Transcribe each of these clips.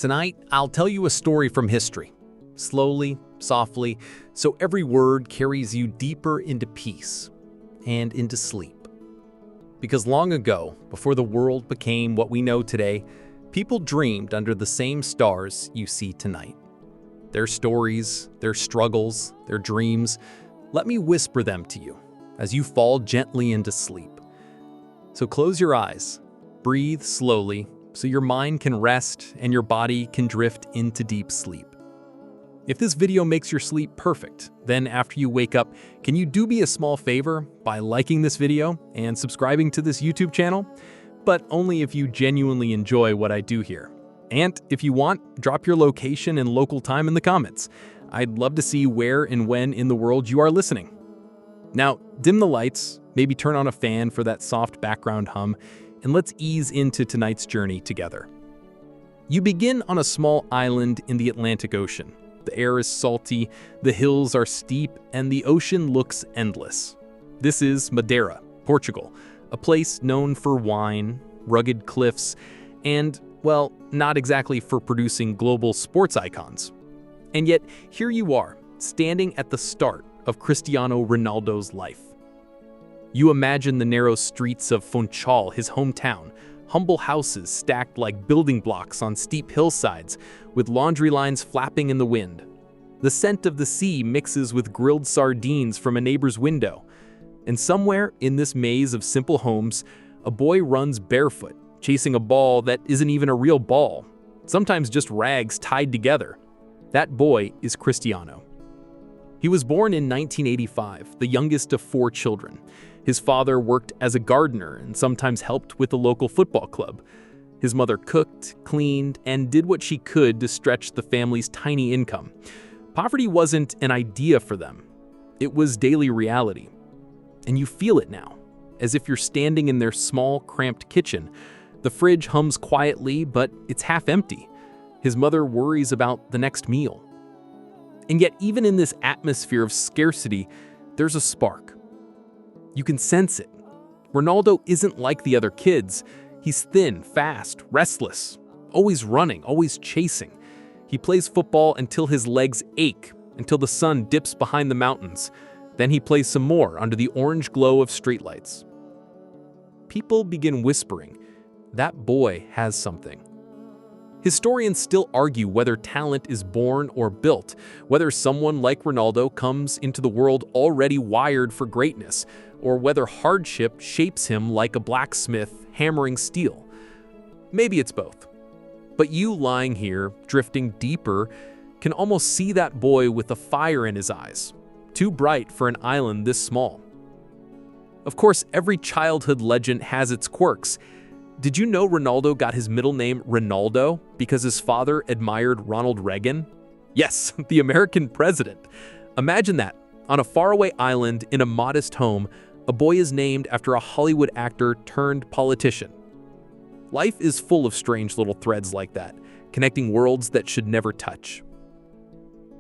Tonight, I'll tell you a story from history. Slowly, softly, so every word carries you deeper into peace and into sleep. Because long ago, before the world became what we know today, people dreamed under the same stars you see tonight. Their stories, their struggles, their dreams, let me whisper them to you as you fall gently into sleep. So close your eyes, breathe slowly so your mind can rest and your body can drift into deep sleep. If this video makes your sleep perfect, then after you wake up, can you do me a small favor by liking this video and subscribing to this YouTube channel? But only if you genuinely enjoy what I do here. And if you want, drop your location and local time in the comments. I'd love to see where and when in the world you are listening. Now, dim the lights, maybe turn on a fan for that soft background hum, and let's ease into tonight's journey together. You begin on a small island in the Atlantic Ocean. The air is salty, the hills are steep, and the ocean looks endless. This is Madeira, Portugal, a place known for wine, rugged cliffs, and, well, not exactly for producing global sports icons. And yet, here you are, standing at the start of Cristiano Ronaldo's life. You imagine the narrow streets of Funchal, his hometown, humble houses stacked like building blocks on steep hillsides, with laundry lines flapping in the wind. The scent of the sea mixes with grilled sardines from a neighbor's window. And somewhere in this maze of simple homes, a boy runs barefoot, chasing a ball that isn't even a real ball, sometimes just rags tied together. That boy is Cristiano. He was born in 1985, the youngest of 4 children. His father worked as a gardener and sometimes helped with the local football club. His mother cooked, cleaned, and did what she could to stretch the family's tiny income. Poverty wasn't an idea for them. It was daily reality. And you feel it now, as if you're standing in their small, cramped kitchen. The fridge hums quietly, but it's half empty. His mother worries about the next meal. And yet, even in this atmosphere of scarcity, there's a spark. You can sense it. Ronaldo isn't like the other kids. He's thin, fast, restless, always running, always chasing. He plays football until his legs ache, until the sun dips behind the mountains. Then he plays some more under the orange glow of streetlights. People begin whispering, "That boy has something." Historians still argue whether talent is born or built, whether someone like Ronaldo comes into the world already wired for greatness, or whether hardship shapes him like a blacksmith hammering steel. Maybe it's both. But you lying here, drifting deeper, can almost see that boy with a fire in his eyes, too bright for an island this small. Of course, every childhood legend has its quirks. Did you know Ronaldo got his middle name Ronaldo because his father admired Ronald Reagan? Yes, the American president. Imagine that. On a faraway island in a modest home, a boy is named after a Hollywood actor turned politician. Life is full of strange little threads like that, connecting worlds that should never touch.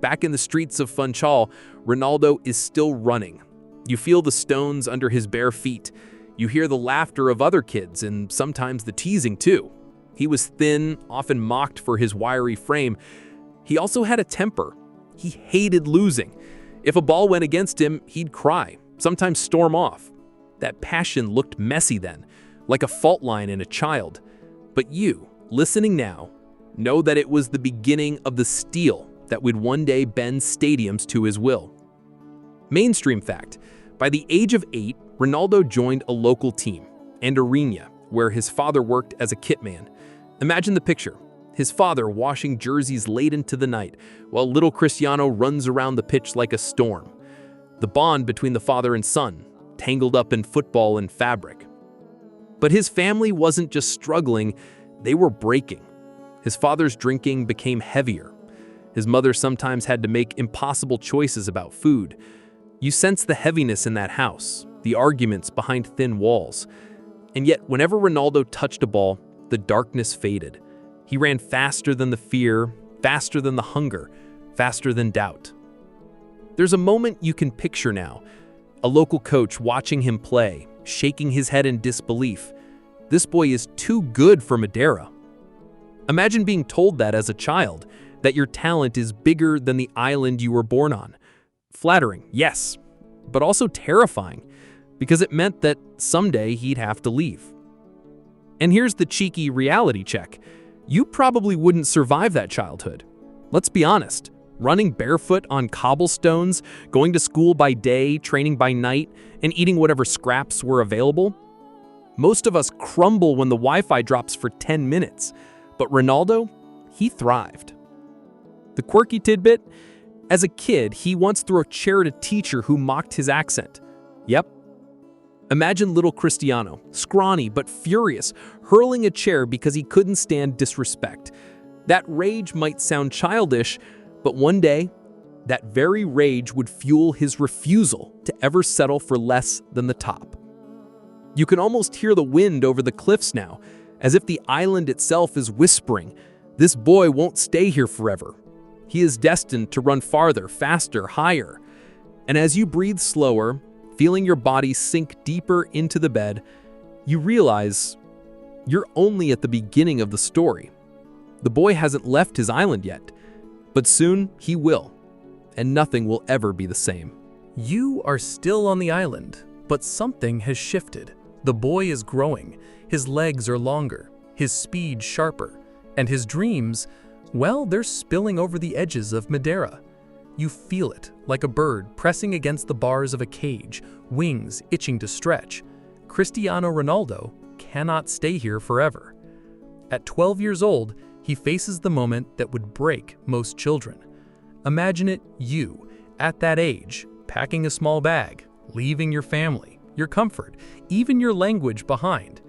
Back in the streets of Funchal, Ronaldo is still running. You feel the stones under his bare feet. You hear the laughter of other kids and sometimes the teasing too. He was thin, often mocked for his wiry frame. He also had a temper. He hated losing. If a ball went against him, he'd cry, sometimes storm off. That passion looked messy then, like a fault line in a child. But you, listening now, know that it was the beginning of the steel that would one day bend stadiums to his will. Mainstream fact, by the age of 8, Ronaldo joined a local team, Andorinha, where his father worked as a kitman. Imagine the picture, his father washing jerseys late into the night, while little Cristiano runs around the pitch like a storm. The bond between the father and son, tangled up in football and fabric. But his family wasn't just struggling, they were breaking. His father's drinking became heavier. His mother sometimes had to make impossible choices about food. You sense the heaviness in that house, the arguments behind thin walls. And yet, whenever Ronaldo touched a ball, the darkness faded. He ran faster than the fear, faster than the hunger, faster than doubt. There's a moment you can picture now, a local coach watching him play, shaking his head in disbelief. This boy is too good for Madeira. Imagine being told that as a child, that your talent is bigger than the island you were born on. Flattering, yes, but also terrifying, because it meant that someday he'd have to leave. And here's the cheeky reality check. You probably wouldn't survive that childhood. Let's be honest, running barefoot on cobblestones, going to school by day, training by night, and eating whatever scraps were available. Most of us crumble when the Wi-Fi drops for 10 minutes, but Ronaldo, he thrived. The quirky tidbit? As a kid, he once threw a chair at a teacher who mocked his accent. Yep. Imagine little Cristiano, scrawny but furious, hurling a chair because he couldn't stand disrespect. That rage might sound childish, but one day, that very rage would fuel his refusal to ever settle for less than the top. You can almost hear the wind over the cliffs now, as if the island itself is whispering, "This boy won't stay here forever. He is destined to run farther, faster, higher." And as you breathe slower, feeling your body sink deeper into the bed, you realize you're only at the beginning of the story. The boy hasn't left his island yet, but soon he will, and nothing will ever be the same. You are still on the island, but something has shifted. The boy is growing, his legs are longer, his speed sharper, and his dreams, well, they're spilling over the edges of Madeira. You feel it, like a bird pressing against the bars of a cage, wings itching to stretch. Cristiano Ronaldo cannot stay here forever. At 12 years old, he faces the moment that would break most children. Imagine it you, at that age, packing a small bag, leaving your family, your comfort, even your language behind.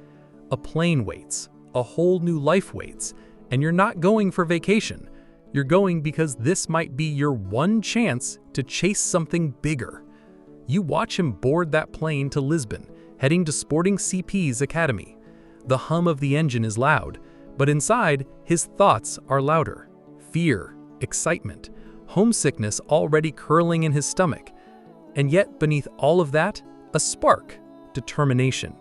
A plane waits, a whole new life waits, and you're not going for vacation. You're going because this might be your one chance to chase something bigger. You watch him board that plane to Lisbon, heading to Sporting CP's academy. The hum of the engine is loud, but inside, his thoughts are louder. Fear, excitement, homesickness already curling in his stomach. And yet, beneath all of that, a spark, determination.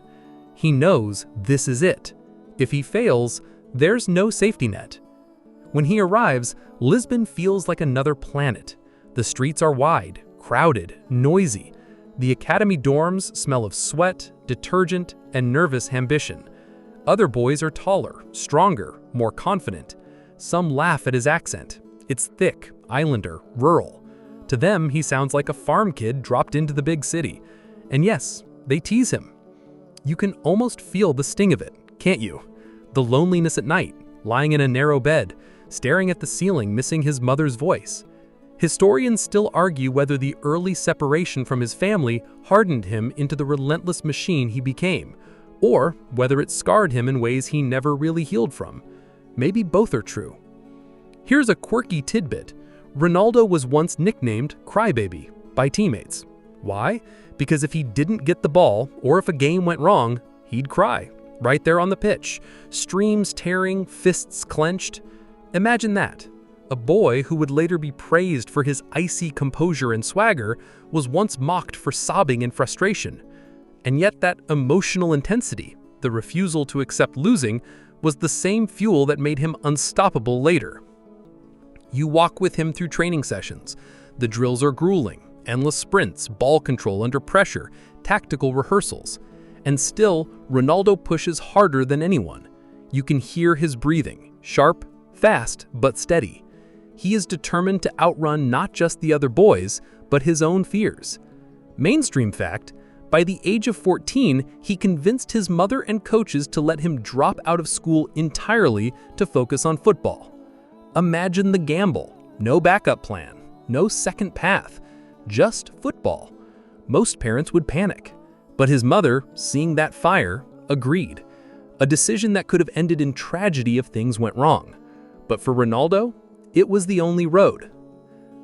He knows this is it. If he fails, there's no safety net. When he arrives, Lisbon feels like another planet. The streets are wide, crowded, noisy. The academy dorms smell of sweat, detergent, and nervous ambition. Other boys are taller, stronger, more confident. Some laugh at his accent. It's thick, islander, rural. To them, he sounds like a farm kid dropped into the big city. And yes, they tease him. You can almost feel the sting of it, can't you? The loneliness at night, lying in a narrow bed, staring at the ceiling, missing his mother's voice. Historians still argue whether the early separation from his family hardened him into the relentless machine he became, or whether it scarred him in ways he never really healed from. Maybe both are true. Here's a quirky tidbit. Ronaldo was once nicknamed Crybaby by teammates. Why? Because if he didn't get the ball, or if a game went wrong, he'd cry, right there on the pitch, streams tearing, fists clenched. Imagine that. A boy who would later be praised for his icy composure and swagger was once mocked for sobbing in frustration. And yet that emotional intensity, the refusal to accept losing, was the same fuel that made him unstoppable later. You walk with him through training sessions. The drills are grueling, endless sprints, ball control under pressure, tactical rehearsals. And still, Ronaldo pushes harder than anyone. You can hear his breathing, sharp, fast, but steady. He is determined to outrun not just the other boys, but his own fears. Mainstream fact, by the age of 14, he convinced his mother and coaches to let him drop out of school entirely to focus on football. Imagine the gamble. No backup plan, no second path, just football. Most parents would panic, but his mother, seeing that fire, agreed. A decision that could have ended in tragedy if things went wrong. But for Ronaldo, it was the only road.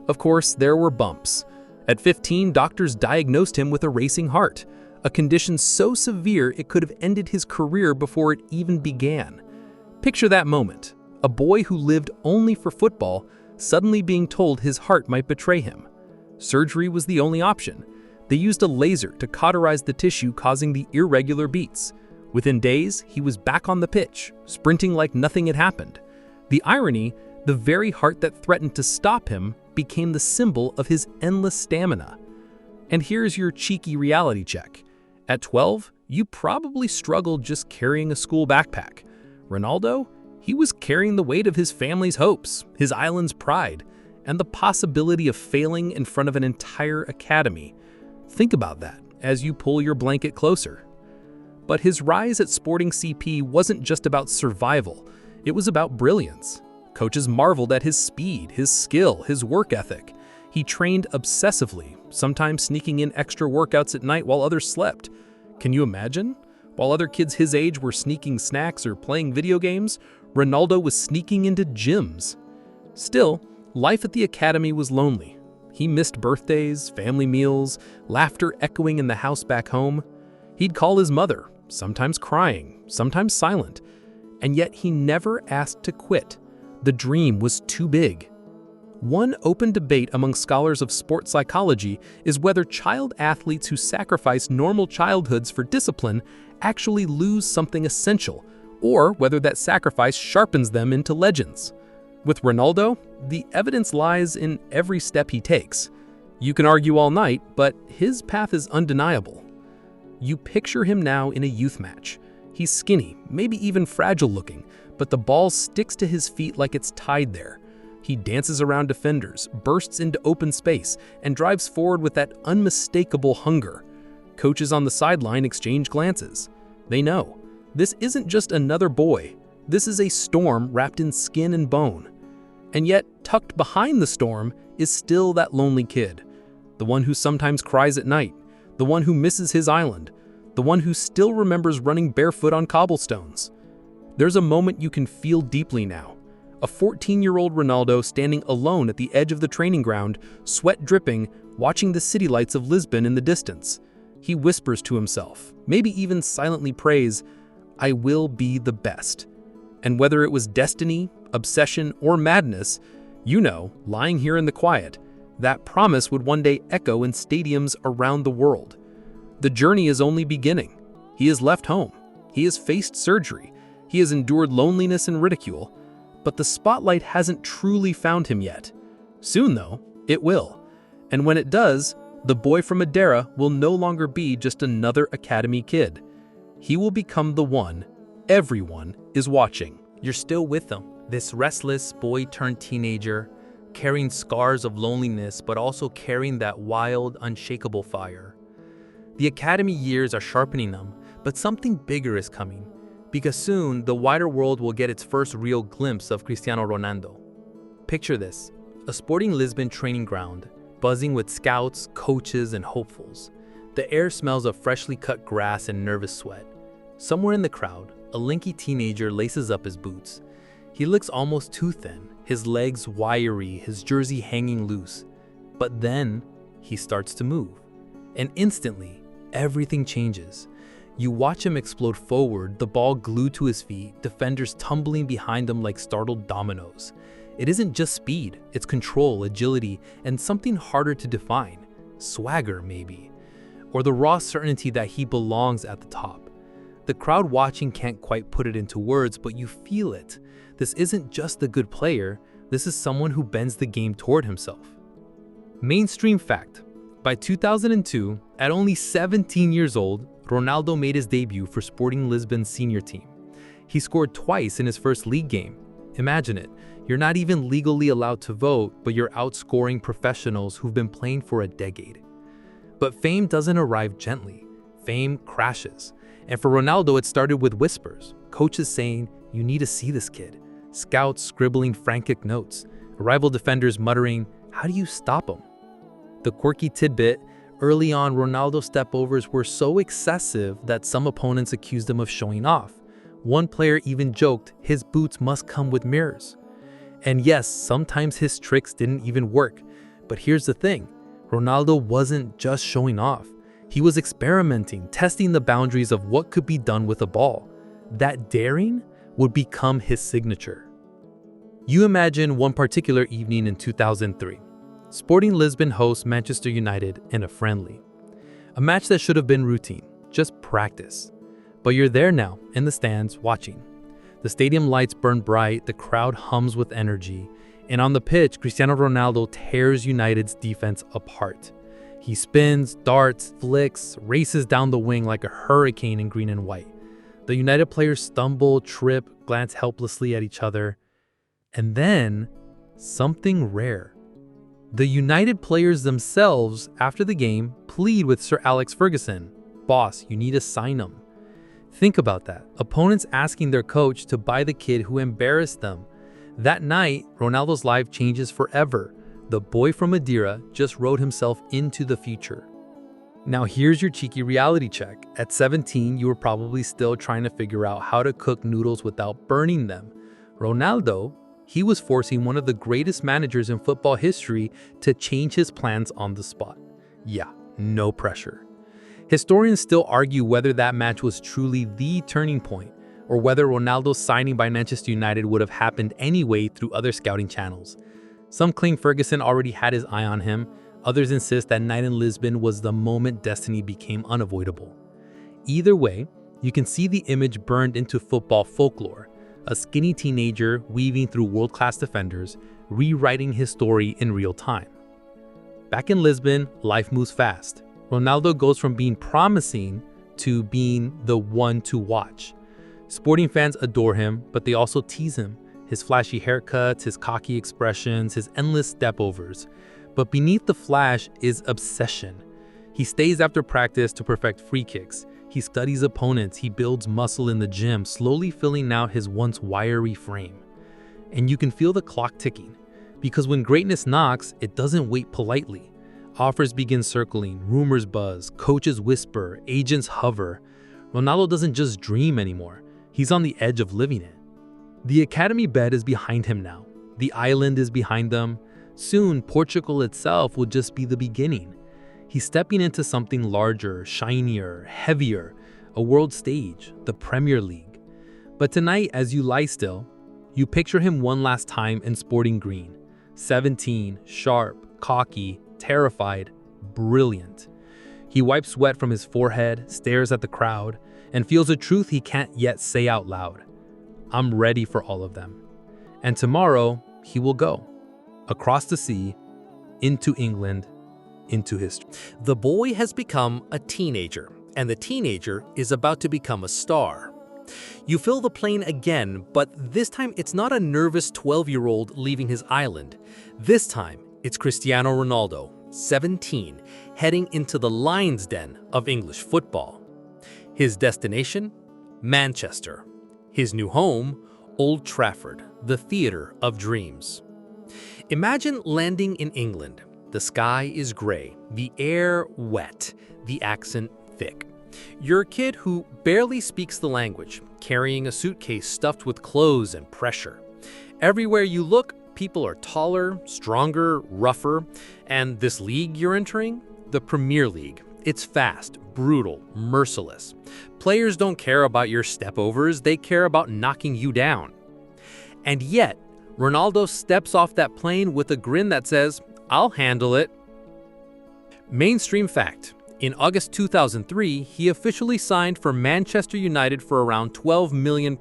Of course, there were bumps. At 15, doctors diagnosed him with a racing heart, a condition so severe it could have ended his career before it even began. Picture that moment, a boy who lived only for football suddenly being told his heart might betray him. Surgery was the only option. They used a laser to cauterize the tissue, causing the irregular beats. Within days, he was back on the pitch, sprinting like nothing had happened. The irony, the very heart that threatened to stop him became the symbol of his endless stamina. And here's your cheeky reality check. At 12, you probably struggled just carrying a school backpack. Ronaldo, he was carrying the weight of his family's hopes, his island's pride, and the possibility of failing in front of an entire academy. Think about that as you pull your blanket closer. But his rise at Sporting CP wasn't just about survival, it was about brilliance. Coaches marveled at his speed, his skill, his work ethic. He trained obsessively, sometimes sneaking in extra workouts at night while others slept. Can you imagine? While other kids his age were sneaking snacks or playing video games, Ronaldo was sneaking into gyms. Still, life at the academy was lonely. He missed birthdays, family meals, laughter echoing in the house back home. He'd call his mother, sometimes crying, sometimes silent, and yet he never asked to quit. The dream was too big. One open debate among scholars of sports psychology is whether child athletes who sacrifice normal childhoods for discipline actually lose something essential, or whether that sacrifice sharpens them into legends. With Ronaldo, the evidence lies in every step he takes. You can argue all night, but his path is undeniable. You picture him now in a youth match. He's skinny, maybe even fragile looking, but the ball sticks to his feet like it's tied there. He dances around defenders, bursts into open space, and drives forward with that unmistakable hunger. Coaches on the sideline exchange glances. They know, this isn't just another boy. This is a storm wrapped in skin and bone. And yet, tucked behind the storm is still that lonely kid. The one who sometimes cries at night, the one who misses his island, the one who still remembers running barefoot on cobblestones. There's a moment you can feel deeply now. A 14-year-old Ronaldo standing alone at the edge of the training ground, sweat dripping, watching the city lights of Lisbon in the distance. He whispers to himself, maybe even silently prays, "I will be the best." And whether it was destiny, obsession, or madness, you know, lying here in the quiet, that promise would one day echo in stadiums around the world. The journey is only beginning. He has left home. He has faced surgery. He has endured loneliness and ridicule. But the spotlight hasn't truly found him yet. Soon, though, it will. And when it does, the boy from Madeira will no longer be just another academy kid. He will become the one everyone is watching. You're still with him, this restless boy turned teenager, carrying scars of loneliness, but also carrying that wild, unshakable fire. The academy years are sharpening them, but something bigger is coming, because soon the wider world will get its first real glimpse of Cristiano Ronaldo. Picture this, a Sporting Lisbon training ground, buzzing with scouts, coaches, and hopefuls. The air smells of freshly cut grass and nervous sweat. Somewhere in the crowd, a lanky teenager laces up his boots. He looks almost too thin, his legs wiry, his jersey hanging loose. But then, he starts to move. And instantly, everything changes. You watch him explode forward, the ball glued to his feet, defenders tumbling behind him like startled dominoes. It isn't just speed, it's control, agility, and something harder to define. Swagger, maybe. Or the raw certainty that he belongs at the top. The crowd watching can't quite put it into words, but you feel it. This isn't just a good player, this is someone who bends the game toward himself. Mainstream fact. By 2002, at only 17 years old, Ronaldo made his debut for Sporting Lisbon's senior team. He scored twice in his first league game. Imagine it, you're not even legally allowed to vote, but you're outscoring professionals who've been playing for a decade. But fame doesn't arrive gently. Fame crashes. And for Ronaldo, it started with whispers. Coaches saying, "You need to see this kid." Scouts scribbling frantic notes. Rival defenders muttering, "How do you stop him?" The quirky tidbit, early on Ronaldo's stepovers were so excessive that some opponents accused him of showing off. One player even joked his boots must come with mirrors. And yes, sometimes his tricks didn't even work. But here's the thing, Ronaldo wasn't just showing off. He was experimenting, testing the boundaries of what could be done with a ball. That daring would become his signature. You imagine one particular evening in 2003. Sporting Lisbon hosts Manchester United in a friendly. A match that should have been routine, just practice. But you're there now, in the stands, watching. The stadium lights burn bright, the crowd hums with energy, and on the pitch, Cristiano Ronaldo tears United's defense apart. He spins, darts, flicks, races down the wing like a hurricane in green and white. The United players stumble, trip, glance helplessly at each other. And then, something rare. The United players themselves, after the game, plead with Sir Alex Ferguson. "Boss, you need to sign him." Think about that. Opponents asking their coach to buy the kid who embarrassed them. That night, Ronaldo's life changes forever. The boy from Madeira just wrote himself into the future. Now here's your cheeky reality check. At 17, you were probably still trying to figure out how to cook noodles without burning them. Ronaldo, he was forcing one of the greatest managers in football history to change his plans on the spot. Yeah, no pressure. Historians still argue whether that match was truly the turning point, or whether Ronaldo's signing by Manchester United would have happened anyway through other scouting channels. Some claim Ferguson already had his eye on him, others insist that night in Lisbon was the moment destiny became unavoidable. Either way, you can see the image burned into football folklore, a skinny teenager weaving through world-class defenders, rewriting his story in real time. Back in Lisbon, life moves fast. Ronaldo goes from being promising to being the one to watch. Sporting fans adore him, but they also tease him. His flashy haircuts, his cocky expressions, his endless step-overs. But beneath the flash is obsession. He stays after practice to perfect free kicks. He studies opponents, he builds muscle in the gym, slowly filling out his once wiry frame. And you can feel the clock ticking, because when greatness knocks, it doesn't wait politely. Offers begin circling, rumors buzz, coaches whisper, agents hover. Ronaldo doesn't just dream anymore, he's on the edge of living it. The academy bed is behind him now. The island is behind them. Soon, Portugal itself will just be the beginning. He's stepping into something larger, shinier, heavier, a world stage, the Premier League. But tonight, as you lie still, you picture him one last time in sporting green. 17, sharp, cocky, terrified, brilliant. He wipes sweat from his forehead, stares at the crowd, and feels a truth he can't yet say out loud. I'm ready for all of them. And tomorrow, he will go. Across the sea, into England, into history. The boy has become a teenager, and the teenager is about to become a star. You fill the plane again, but this time it's not a nervous 12-year-old leaving his island. This time, it's Cristiano Ronaldo, 17, heading into the lion's den of English football. His destination? Manchester. His new home? Old Trafford, the theater of dreams. Imagine landing in England. The sky is gray, the air wet, the accent thick. You're a kid who barely speaks the language, carrying a suitcase stuffed with clothes and pressure. Everywhere you look, people are taller, stronger, rougher, and this league you're entering? The Premier League. It's fast, brutal, merciless. Players don't care about your stepovers, they care about knocking you down. And yet, Ronaldo steps off that plane with a grin that says, "I'll handle it." Mainstream fact. In August 2003, he officially signed for Manchester United for around £12 million.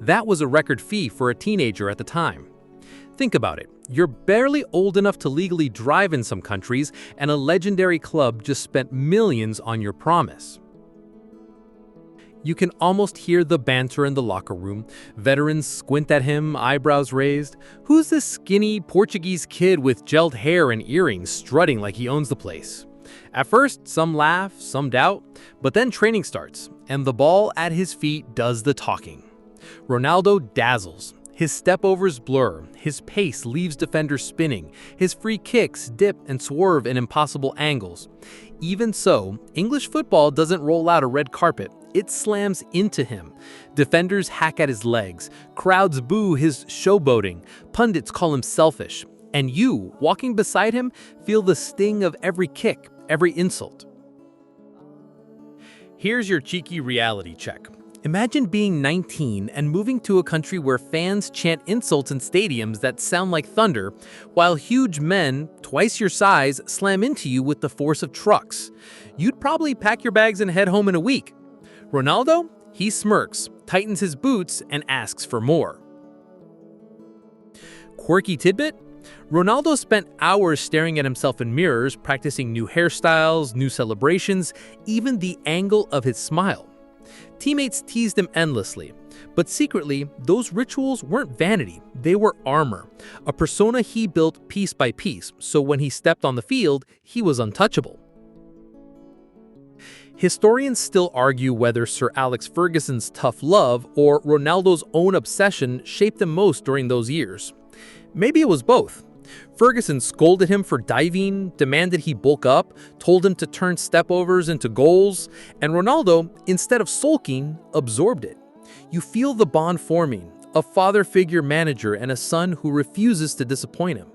That was a record fee for a teenager at the time. Think about it. You're barely old enough to legally drive in some countries, and a legendary club just spent millions on your promise. You can almost hear the banter in the locker room. Veterans squint at him, eyebrows raised. Who's this skinny Portuguese kid with gelled hair and earrings strutting like he owns the place? At first, some laugh, some doubt, but then training starts, and the ball at his feet does the talking. Ronaldo dazzles. His stepovers blur, his pace leaves defenders spinning, his free kicks dip and swerve in impossible angles. Even so, English football doesn't roll out a red carpet, it slams into him. Defenders hack at his legs, crowds boo his showboating, pundits call him selfish, and you, walking beside him, feel the sting of every kick, every insult. Here's your cheeky reality check. Imagine being 19 and moving to a country where fans chant insults in stadiums that sound like thunder, while huge men, twice your size, slam into you with the force of trucks. You'd probably pack your bags and head home in a week. Ronaldo? He smirks, tightens his boots, and asks for more. Quirky tidbit? Ronaldo spent hours staring at himself in mirrors, practicing new hairstyles, new celebrations, even the angle of his smile. Teammates teased him endlessly, but secretly, those rituals weren't vanity, they were armor, a persona he built piece by piece, so when he stepped on the field, he was untouchable. Historians still argue whether Sir Alex Ferguson's tough love or Ronaldo's own obsession shaped him most during those years. Maybe it was both. Ferguson scolded him for diving, demanded he bulk up, told him to turn stepovers into goals, and Ronaldo, instead of sulking, absorbed it. You feel the bond forming, a father figure manager and a son who refuses to disappoint him.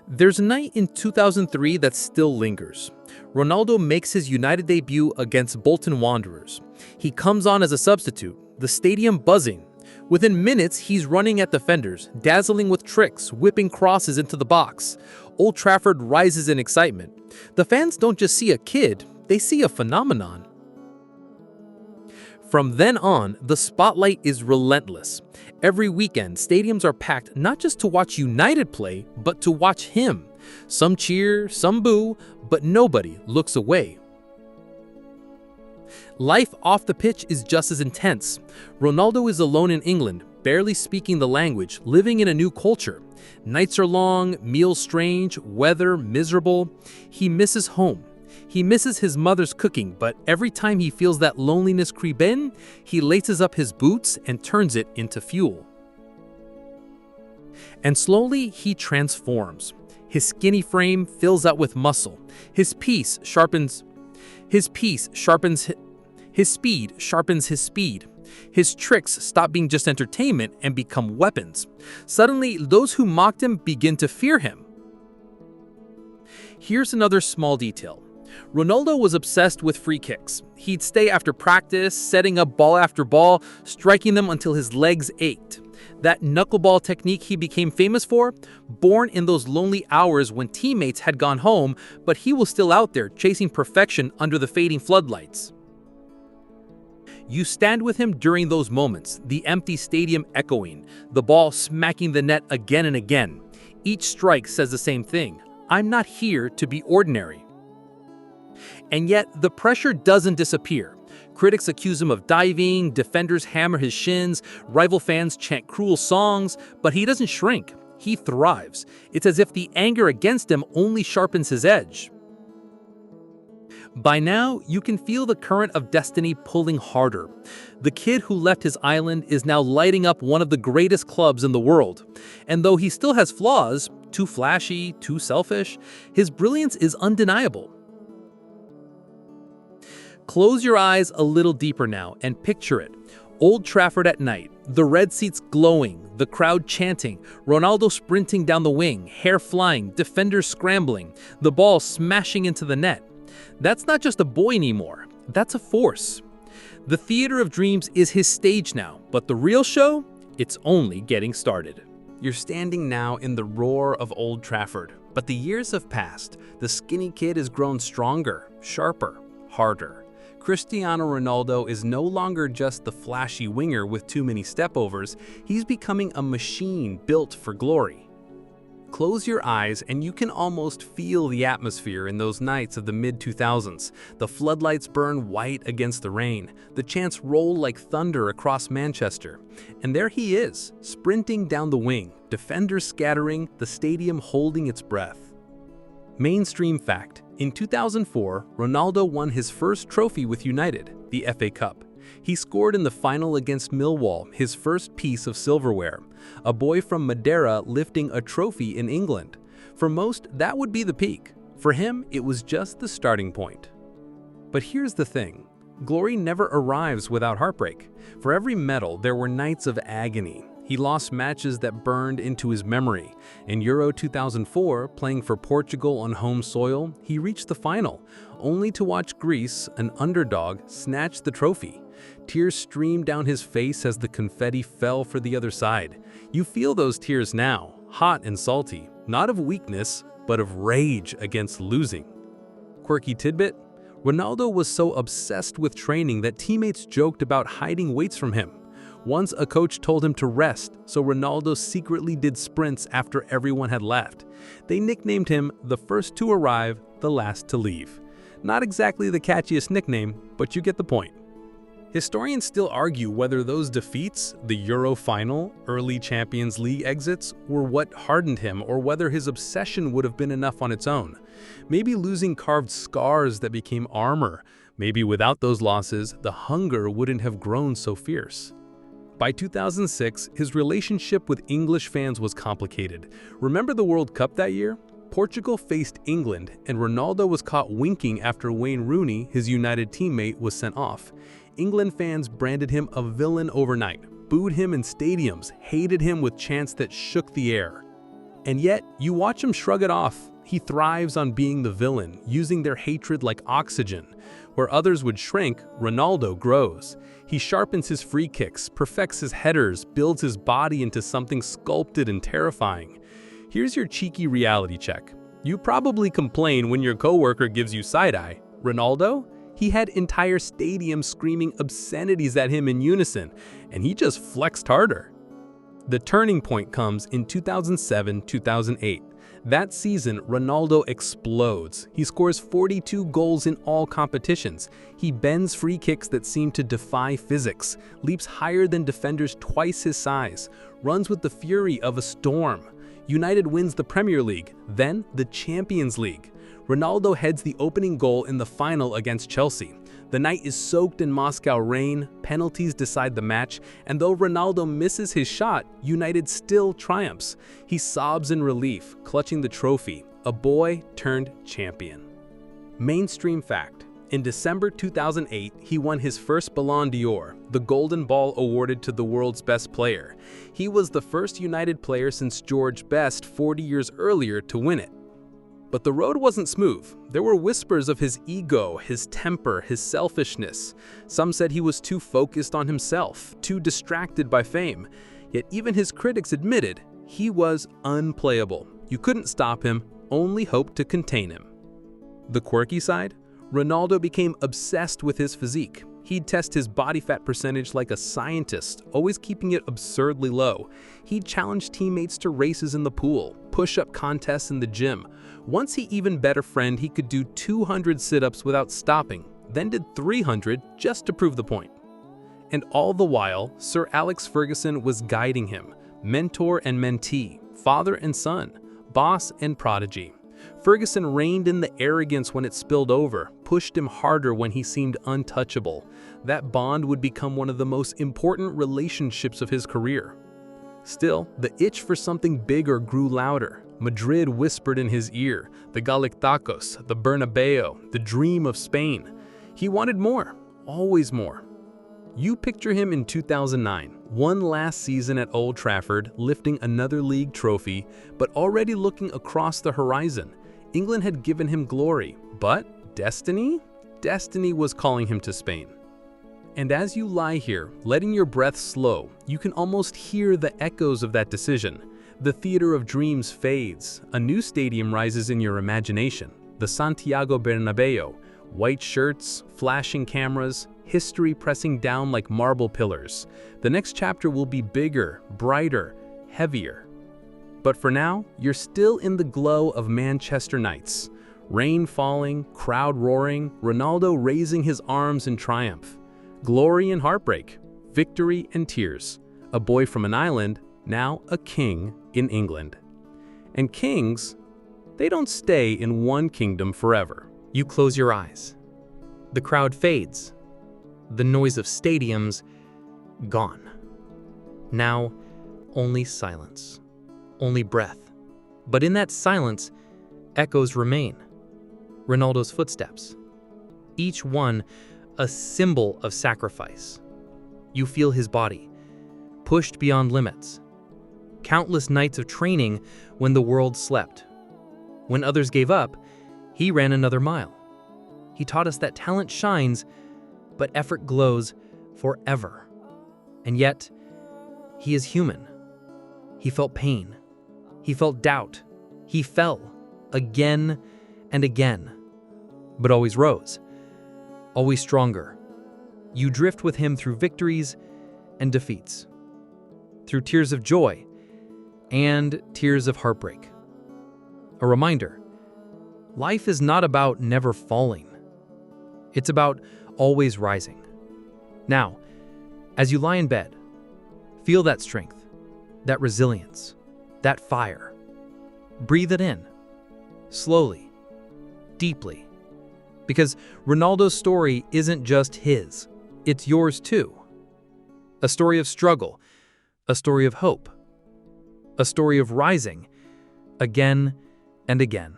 There's a night in 2003 that still lingers. Ronaldo makes his United debut against Bolton Wanderers. He comes on as a substitute, the stadium buzzing. Within minutes, he's running at defenders, dazzling with tricks, whipping crosses into the box. Old Trafford rises in excitement. The fans don't just see a kid, they see a phenomenon. From then on, the spotlight is relentless. Every weekend, stadiums are packed not just to watch United play, but to watch him. Some cheer, some boo, but nobody looks away. Life off the pitch is just as intense. Ronaldo is alone in England, barely speaking the language, living in a new culture. Nights are long, meals strange, weather miserable. He misses home. He misses his mother's cooking, but every time he feels that loneliness creep in, he laces up his boots and turns it into fuel. And slowly, he transforms. His skinny frame fills out with muscle. His speed sharpens his speed. His tricks stop being just entertainment and become weapons. Suddenly, those who mocked him begin to fear him. Here's another small detail. Ronaldo was obsessed with free kicks. He'd stay after practice, setting up ball after ball, striking them until his legs ached. That knuckleball technique he became famous for, born in those lonely hours when teammates had gone home, but he was still out there chasing perfection under the fading floodlights. You stand with him during those moments, the empty stadium echoing, the ball smacking the net again and again. Each strike says the same thing: I'm not here to be ordinary. And yet, the pressure doesn't disappear. Critics accuse him of diving, defenders hammer his shins, rival fans chant cruel songs, but he doesn't shrink. He thrives. It's as if the anger against him only sharpens his edge. By now, you can feel the current of destiny pulling harder. The kid who left his island is now lighting up one of the greatest clubs in the world. And though he still has flaws, too flashy, too selfish, his brilliance is undeniable. Close your eyes a little deeper now and picture it. Old Trafford at night, the red seats glowing, the crowd chanting, Ronaldo sprinting down the wing, hair flying, defenders scrambling, the ball smashing into the net. That's not just a boy anymore, that's a force. The theater of dreams is his stage now, but the real show, it's only getting started. You're standing now in the roar of Old Trafford, but the years have passed. The skinny kid has grown stronger, sharper, harder. Cristiano Ronaldo is no longer just the flashy winger with too many stepovers, he's becoming a machine built for glory. Close your eyes and you can almost feel the atmosphere in those nights of the mid-2000s. The floodlights burn white against the rain, the chants roll like thunder across Manchester. And there he is, sprinting down the wing, defenders scattering, the stadium holding its breath. Mainstream fact: in 2004, Ronaldo won his first trophy with United, the FA Cup. He scored in the final against Millwall, his first piece of silverware. A boy from Madeira lifting a trophy in England. For most, that would be the peak. For him, it was just the starting point. But here's the thing. Glory never arrives without heartbreak. For every medal, there were nights of agony. He lost matches that burned into his memory. In Euro 2004, playing for Portugal on home soil, he reached the final, only to watch Greece, an underdog, snatch the trophy. Tears streamed down his face as the confetti fell for the other side. You feel those tears now, hot and salty, not of weakness, but of rage against losing. Quirky tidbit: Ronaldo was so obsessed with training that teammates joked about hiding weights from him. Once a coach told him to rest, so Ronaldo secretly did sprints after everyone had left. They nicknamed him the first to arrive, the last to leave. Not exactly the catchiest nickname, but you get the point. Historians still argue whether those defeats, the Euro final, early Champions League exits, were what hardened him or whether his obsession would have been enough on its own. Maybe losing carved scars that became armor. Maybe without those losses, the hunger wouldn't have grown so fierce. By 2006, his relationship with English fans was complicated. Remember the World Cup that year? Portugal faced England, and Ronaldo was caught winking after Wayne Rooney, his United teammate, was sent off. England fans branded him a villain overnight, booed him in stadiums, hated him with chants that shook the air. And yet, you watch him shrug it off. He thrives on being the villain, using their hatred like oxygen. Where others would shrink, Ronaldo grows. He sharpens his free kicks, perfects his headers, builds his body into something sculpted and terrifying. Here's your cheeky reality check. You probably complain when your coworker gives you side-eye. Ronaldo? He had entire stadiums screaming obscenities at him in unison, and he just flexed harder. The turning point comes in 2007-2008. That season, Ronaldo explodes. He scores 42 goals in all competitions. He bends free kicks that seem to defy physics, leaps higher than defenders twice his size, runs with the fury of a storm. United wins the Premier League, then the Champions League. Ronaldo heads the opening goal in the final against Chelsea. The night is soaked in Moscow rain, penalties decide the match, and though Ronaldo misses his shot, United still triumphs. He sobs in relief, clutching the trophy, a boy turned champion. Mainstream fact: in December 2008, he won his first Ballon d'Or, the Golden Ball awarded to the world's best player. He was the first United player since George Best 40 years earlier to win it. But the road wasn't smooth. There were whispers of his ego, his temper, his selfishness. Some said he was too focused on himself, too distracted by fame. Yet even his critics admitted he was unplayable. You couldn't stop him, only hope to contain him. The quirky side? Ronaldo became obsessed with his physique. He'd test his body fat percentage like a scientist, always keeping it absurdly low. He'd challenge teammates to races in the pool, push-up contests in the gym. Once he even bet a friend he could do 200 sit-ups without stopping, then did 300 just to prove the point. And all the while, Sir Alex Ferguson was guiding him, mentor and mentee, father and son, boss and prodigy. Ferguson reined in the arrogance when it spilled over, pushed him harder when he seemed untouchable. That bond would become one of the most important relationships of his career. Still, the itch for something bigger grew louder. Madrid whispered in his ear, the Galacticos, the Bernabeu, the dream of Spain. He wanted more, always more. You picture him in 2009, one last season at Old Trafford, lifting another league trophy, but already looking across the horizon. England had given him glory, but destiny? Destiny was calling him to Spain. And as you lie here, letting your breath slow, you can almost hear the echoes of that decision. The theater of dreams fades. A new stadium rises in your imagination, the Santiago Bernabeu. White shirts, flashing cameras, history pressing down like marble pillars. The next chapter will be bigger, brighter, heavier. But for now, you're still in the glow of Manchester nights. Rain falling, crowd roaring, Ronaldo raising his arms in triumph. Glory and heartbreak, victory and tears. A boy from an island, now a king in England. And kings, they don't stay in one kingdom forever. You close your eyes. The crowd fades. The noise of stadiums, gone. Now, only silence. Only breath. But in that silence, echoes remain. Ronaldo's footsteps. Each one a symbol of sacrifice. You feel his body, pushed beyond limits. Countless nights of training when the world slept. When others gave up, he ran another mile. He taught us that talent shines, but effort glows forever. And yet, he is human. He felt pain. He felt doubt. He fell again and again, but always rose. always stronger. You drift with him through victories and defeats, through tears of joy and tears of heartbreak. A reminder, life is not about never falling. It's about always rising. Now, as you lie in bed, feel that strength, that resilience, that fire. Breathe it in, slowly, deeply. Because Ronaldo's story isn't just his, it's yours too. A story of struggle, a story of hope, a story of rising again and again.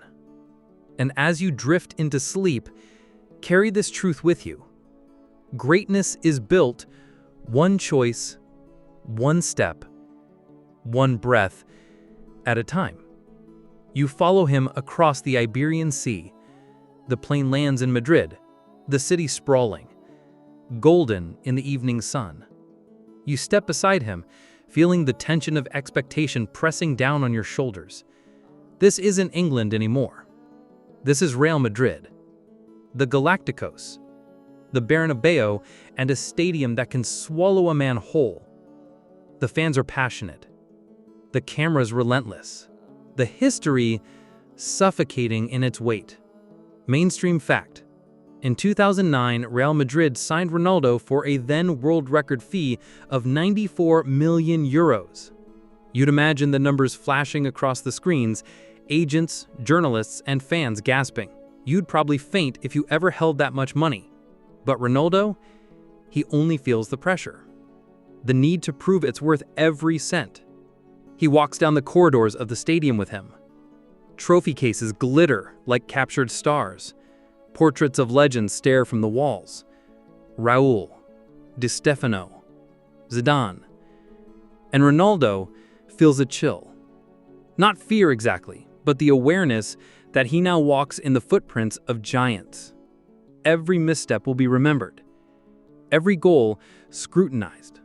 And as you drift into sleep, carry this truth with you. Greatness is built one choice, one step, one breath at a time. You follow him across the Iberian Sea. The plane lands in Madrid, the city sprawling, golden in the evening sun. You step beside him, feeling the tension of expectation pressing down on your shoulders. This isn't England anymore. This is Real Madrid, the Galacticos, the Bernabeu, and a stadium that can swallow a man whole. The fans are passionate. The camera's relentless. The history suffocating in its weight. Mainstream fact. In 2009, Real Madrid signed Ronaldo for a then world record fee of 94 million euros. You'd imagine the numbers flashing across the screens, agents, journalists, and fans gasping. You'd probably faint if you ever held that much money. But Ronaldo, he only feels the pressure. The need to prove it's worth every cent. He walks down the corridors of the stadium with him. Trophy cases glitter like captured stars. Portraits of legends stare from the walls. Raúl, Di Stefano, Zidane. And Ronaldo feels a chill. Not fear exactly, but the awareness that he now walks in the footprints of giants. Every misstep will be remembered. Every goal scrutinized.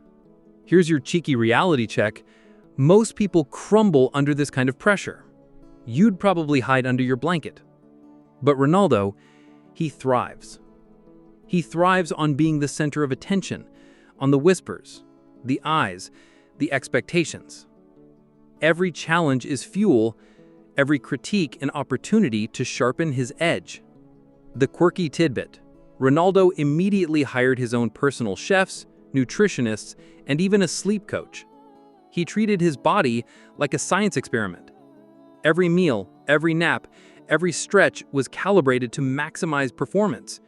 Here's your cheeky reality check. Most people crumble under this kind of pressure. You'd probably hide under your blanket. But Ronaldo, he thrives. He thrives on being the center of attention, on the whispers, the eyes, the expectations. Every challenge is fuel, every critique an opportunity to sharpen his edge. The quirky tidbit: Ronaldo immediately hired his own personal chefs, nutritionists, and even a sleep coach. He treated his body like a science experiment. Every meal, every nap, every stretch was calibrated to maximize performance.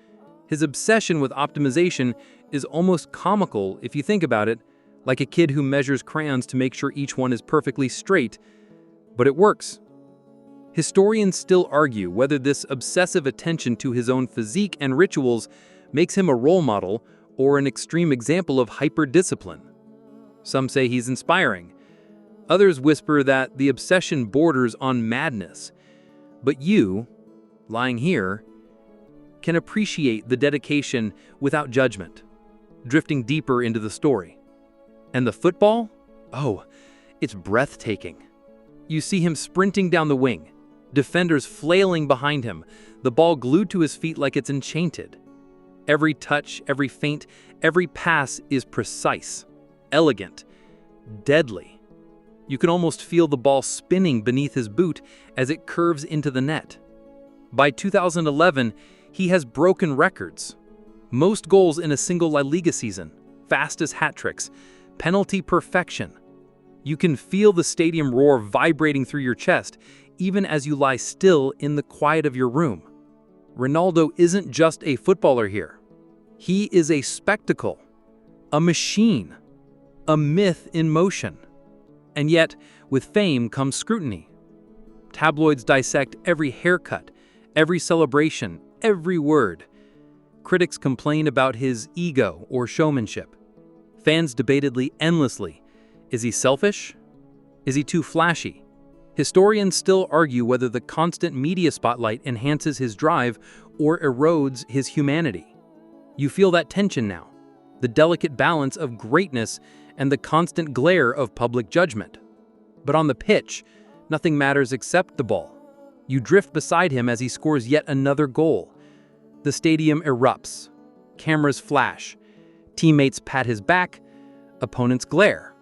His obsession with optimization is almost comical if you think about it, like a kid who measures crayons to make sure each one is perfectly straight. But it works. Historians still argue whether this obsessive attention to his own physique and rituals makes him a role model or an extreme example of hyper-discipline. Some say he's inspiring. Others whisper that the obsession borders on madness. But you, lying here, can appreciate the dedication without judgment, drifting deeper into the story. And the football? Oh, it's breathtaking. You see him sprinting down the wing, defenders flailing behind him, the ball glued to his feet like it's enchanted. Every touch, every feint, every pass is precise, elegant, deadly. You can almost feel the ball spinning beneath his boot as it curves into the net. By 2011, he has broken records. Most goals in a single La Liga season, fastest hat tricks, penalty perfection. You can feel the stadium roar vibrating through your chest, even as you lie still in the quiet of your room. Ronaldo isn't just a footballer here. He is a spectacle, a machine, a myth in motion. And yet, with fame comes scrutiny. Tabloids dissect every haircut, every celebration, every word. Critics complain about his ego or showmanship. Fans debatedly endlessly. Is he selfish? Is he too flashy? Historians still argue whether the constant media spotlight enhances his drive or erodes his humanity. You feel that tension now, the delicate balance of greatness and the constant glare of public judgment. But on the pitch, nothing matters except the ball. You drift beside him as he scores yet another goal. The stadium erupts. Cameras flash, teammates pat his back, opponents glare,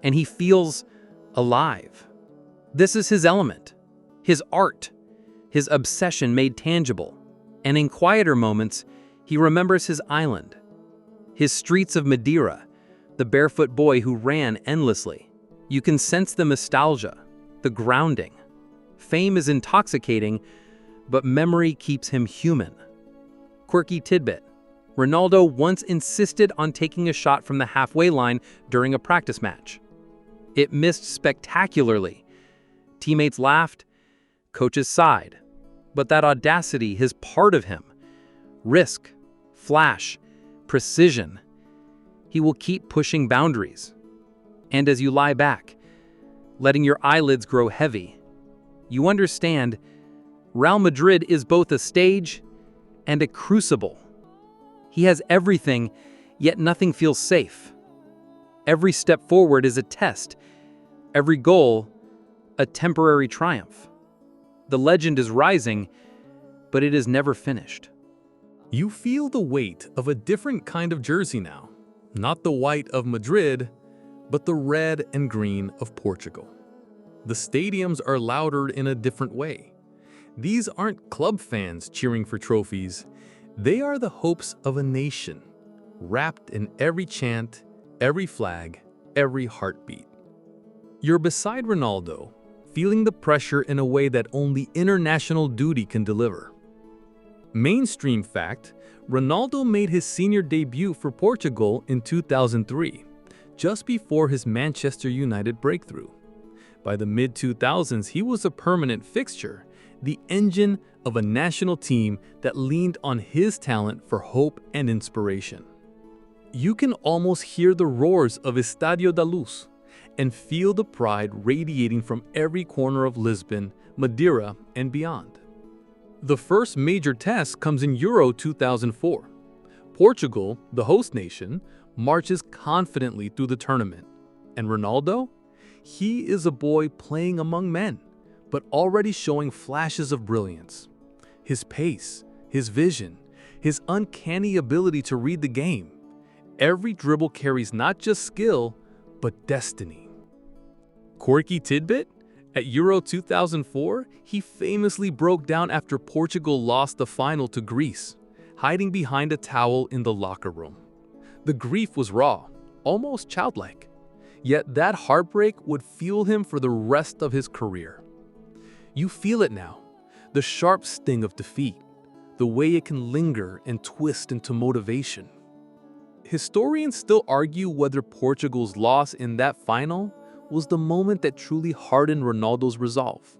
and he feels alive. This is his element, his art, his obsession made tangible. And in quieter moments, he remembers his island, his streets of Madeira, the barefoot boy who ran endlessly. You can sense the nostalgia, the grounding. Fame is intoxicating, but memory keeps him human. Quirky tidbit: Ronaldo once insisted on taking a shot from the halfway line during a practice match. It missed spectacularly. Teammates laughed, coaches sighed. But that audacity is part of him. Risk, flash, precision. He will keep pushing boundaries. And as you lie back, letting your eyelids grow heavy, you understand Real Madrid is both a stage and a crucible. He has everything, yet nothing feels safe. Every step forward is a test. Every goal, a temporary triumph. The legend is rising, but it is never finished. You feel the weight of a different kind of jersey now. Not the white of Madrid, but the red and green of Portugal. The stadiums are louder in a different way. These aren't club fans cheering for trophies. They are the hopes of a nation, wrapped in every chant, every flag, every heartbeat. You're beside Ronaldo, feeling the pressure in a way that only international duty can deliver. Mainstream fact: Ronaldo made his senior debut for Portugal in 2003, just before his Manchester United breakthrough. By the mid-2000s, he was a permanent fixture, the engine of a national team that leaned on his talent for hope and inspiration. You can almost hear the roars of Estádio da Luz and feel the pride radiating from every corner of Lisbon, Madeira, and beyond. The first major test comes in Euro 2004. Portugal, the host nation, marches confidently through the tournament. And Ronaldo? He is a boy playing among men, but already showing flashes of brilliance. His pace, his vision, his uncanny ability to read the game. Every dribble carries not just skill, but destiny. Quirky tidbit: at Euro 2004, he famously broke down after Portugal lost the final to Greece, hiding behind a towel in the locker room. The grief was raw, almost childlike. Yet that heartbreak would fuel him for the rest of his career. You feel it now, the sharp sting of defeat, the way it can linger and twist into motivation. Historians still argue whether Portugal's loss in that final was the moment that truly hardened Ronaldo's resolve,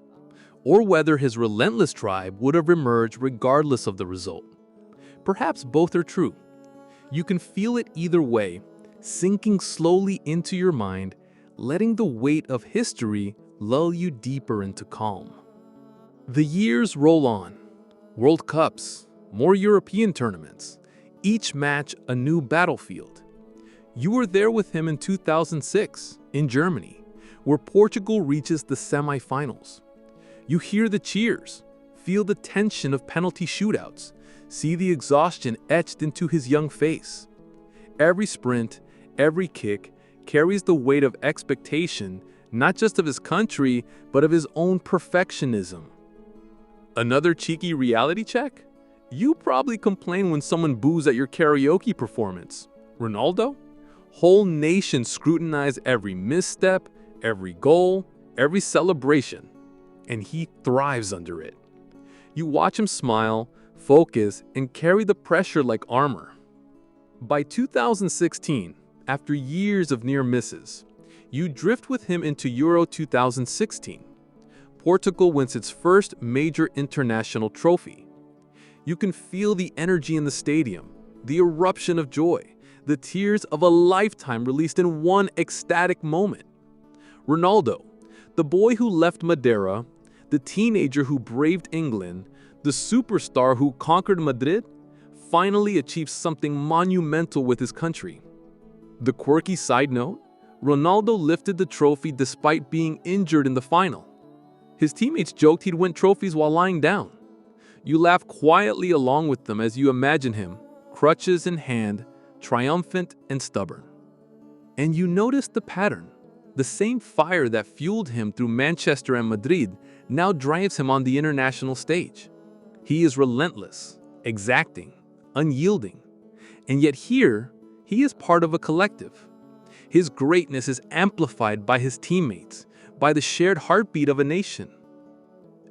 or whether his relentless drive would have emerged regardless of the result. Perhaps both are true. You can feel it either way, sinking slowly into your mind, letting the weight of history lull you deeper into calm. The years roll on. World Cups, more European tournaments, each match a new battlefield. You were there with him in 2006 in Germany, where Portugal reaches the semifinals. You hear the cheers, feel the tension of penalty shootouts, see the exhaustion etched into his young face. Every sprint, every kick carries the weight of expectation, not just of his country, but of his own perfectionism. Another cheeky reality check? You probably complain when someone boos at your karaoke performance. Ronaldo? Whole nations scrutinize every misstep, every goal, every celebration, and he thrives under it. You watch him smile, focus, and carry the pressure like armor. By 2016, after years of near misses, you drift with him into Euro 2016. Portugal wins its first major international trophy. You can feel the energy in the stadium, the eruption of joy, the tears of a lifetime released in one ecstatic moment. Ronaldo, the boy who left Madeira, the teenager who braved England, the superstar who conquered Madrid, finally achieved something monumental with his country. The quirky side note: Ronaldo lifted the trophy despite being injured in the final. His teammates joked he'd win trophies while lying down. You laugh quietly along with them as you imagine him, crutches in hand, triumphant and stubborn. And you notice the pattern. The same fire that fueled him through Manchester and Madrid now drives him on the international stage. He is relentless, exacting, unyielding. And yet here, he is part of a collective. His greatness is amplified by his teammates, by the shared heartbeat of a nation.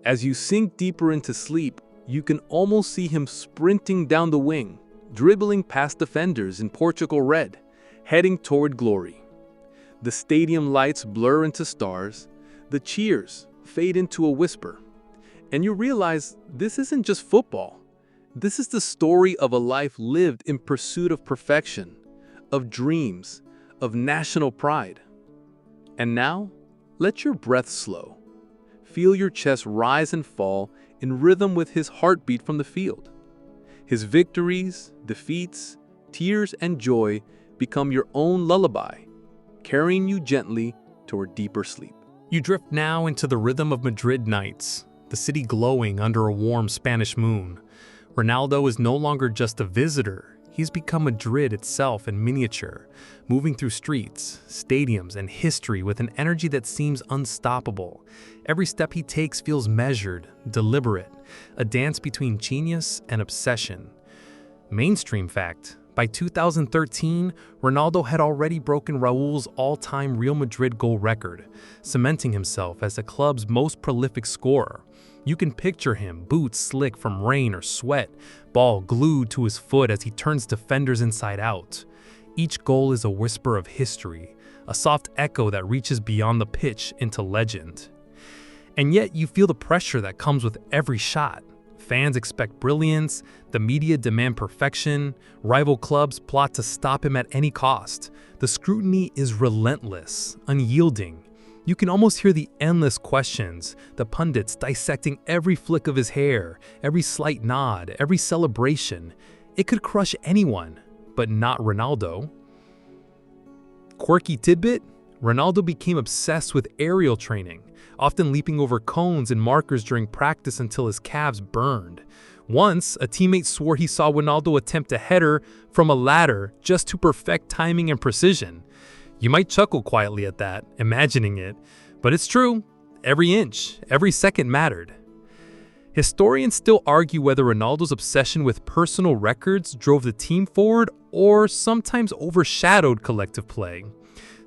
As you sink deeper into sleep, you can almost see him sprinting down the wing, dribbling past defenders in Portugal red, heading toward glory. The stadium lights blur into stars, the cheers fade into a whisper, and you realize this isn't just football. This is the story of a life lived in pursuit of perfection, of dreams, of national pride. And now, let your breath slow. Feel your chest rise and fall in rhythm with his heartbeat from the field. His victories, defeats, tears, and joy become your own lullaby, carrying you gently toward deeper sleep. You drift now into the rhythm of Madrid nights, the city glowing under a warm Spanish moon. Ronaldo is no longer just a visitor. He's become Madrid itself in miniature, moving through streets, stadiums, and history with an energy that seems unstoppable. Every step he takes feels measured, deliberate, a dance between genius and obsession. Mainstream fact: by 2013, Ronaldo had already broken Raúl's all-time Real Madrid goal record, cementing himself as the club's most prolific scorer. You can picture him, boots slick from rain or sweat, ball glued to his foot as he turns defenders inside out. Each goal is a whisper of history, a soft echo that reaches beyond the pitch into legend. And yet you feel the pressure that comes with every shot. Fans expect brilliance, the media demand perfection, rival clubs plot to stop him at any cost. The scrutiny is relentless, unyielding. You can almost hear the endless questions, the pundits dissecting every flick of his hair, every slight nod, every celebration. It could crush anyone, but not Ronaldo. Quirky tidbit: Ronaldo became obsessed with aerial training, often leaping over cones and markers during practice until his calves burned. Once, a teammate swore he saw Ronaldo attempt a header from a ladder just to perfect timing and precision. You might chuckle quietly at that, imagining it, but it's true. Every inch, every second mattered. Historians still argue whether Ronaldo's obsession with personal records drove the team forward or sometimes overshadowed collective play.